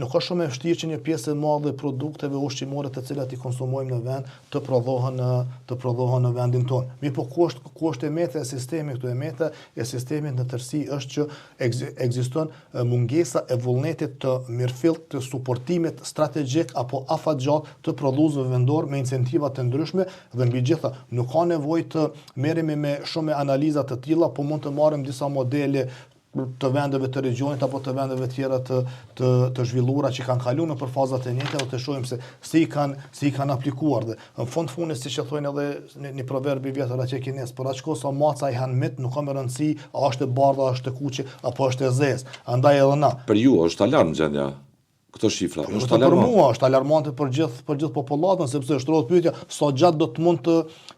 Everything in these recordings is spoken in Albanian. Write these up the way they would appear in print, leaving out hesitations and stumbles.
nuk është shumë e vështirë që një pjesë e madhe e produkteve ushqimore të cilat i konsumojmë në vend të prodhohen në vendin tonë. Mirë po ku është emeta e sistemi këtu? Emeta e sistemit në tërësi është që ekziston mungesa e vullnetit të mirëfillt të suportimit strategjik apo afatgjatë të prodhuesve vendor me incentiva të ndryshme dhe mbi gjitha nuk ka nevojë të merremi me shumë analiza të tilla, po mund të marrim disa modele të vendeve të regionit apo të vendeve tjera të zhvilluara që kanë kaluar në fazat e njëjta dhe të shohim se si i kanë aplikuar dhe në fund siç e thonë edhe një proverb i vjetër atje kinez, por aq sa maca i han mit nuk ka më rëndësi a është e bardhë, a është e kuqe apo është e zezë. Andaj edhe na. Për ju është alarm gjendja. Këto shifra, është alarmante. Për mua është alarmante për gjithë popullatën, sepse është rrodh pyetja sa gjatë do të mund të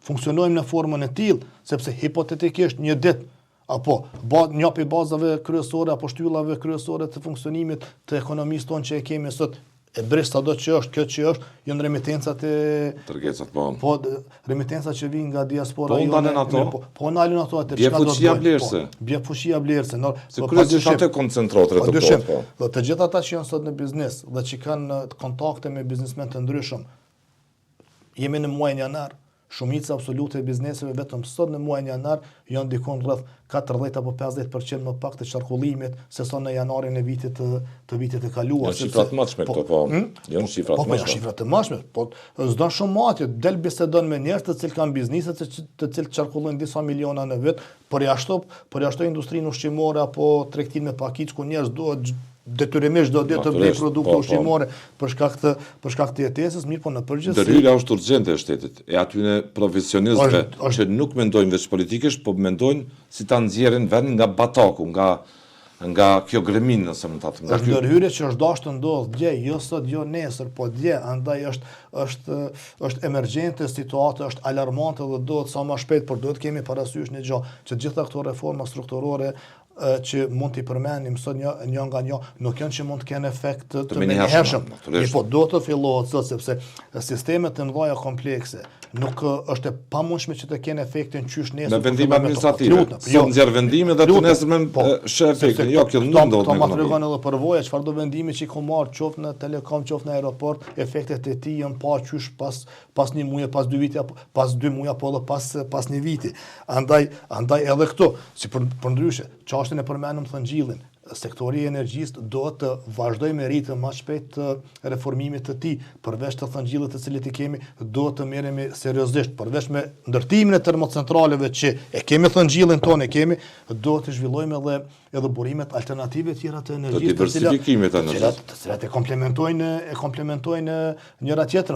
funksionojmë në formën e tillë, sepse hipotetikisht një ditë apo një prej bazave kryesore apo shtyllave kryesore të funksionimit të ekonomisë tonë që e kemi sot e brishta do që është, kjo që është, janë remitencat e tërgecat, po remitencat që vijnë nga diaspora. Po ndalen ato. Po ndalen ato atë. Bie fuqia vlerëse. Bie fuqia vlerëse. Se kryesisht atë koncentrohet rreth po. Dhe të gjithë ata që janë sot në biznes dhe që kanë kontakte me biznesmen të ndryshëm, jemi në muajin janar. Shumica absolute e bizneseve vetëm sot në muajin janar janë dikon rreth 40 apo 50% më pak të qarkullimit se sa në janarin e vitit të kaluar. Janë shifra të mëshme këto, po. Janë shifra të mëshme. Po, janë shifra të mëshme. Po, s'don shumë matje, del bisedon me njerëz të cilë kanë biznise të cilë qarkullojnë disa miliona në vit, por jashtë industrinë ushqimore apo tregtinë me pakiç ku njerëz duhet detyrimisht do të blej produkte ushqimore për shkak të jetesës, mirë po në përgjithësi. Ndërhyrja është urgjente e shtetit, e atyre profesionistëve që nuk mendojnë veç politikisht, po mendojnë si ta nxjerrin vendin nga bataku, nga kjo gremin, nëse më ta them. Është ndërhyrje që është dashur të ndodhë dje, jo sot, jo nesër, po dje, andaj është emergjente situata, është alarmante dhe duhet sa më shpejt, por duhet kemi parasysh një gjë, që gjitha këto reforma strukturore që mund t'i përmendim sot një nga një, nuk janë që mund të kenë efekt të menjëhershëm. Po do të fillohet sot, sepse sistemet e mëdha komplekse nuk është e pamundshme që të kenë efektin qysh nesër. Me vendime administrative. Sot nxjerr vendime dhe të nesërmen shë efektin. Jo, kjo nuk ndodh. Këto ma tregon edhe përvoja, çfarë do vendime që i ka marrë qoftë në telekom, qoftë në aeroport, efektet e tij janë pa qysh pas një muaji, pas 2 vite, pas 2 muaj apo edhe pas një viti. Andaj edhe këto, si përndryshe, çështën e përmendëm thëngjillin, sektori i energjisë do të vazhdojë me ritëm më shpejt të reformimit të tij, përveç të thëngjillit të cilit i kemi, do të merremi seriozisht, përveç me ndërtimin e termocentraleve që e kemi thëngjillin tonë, do të zhvillojmë edhe burimet alternative tjera të energjisë, diversifikimit të cilat e komplementojnë njëra tjetrën.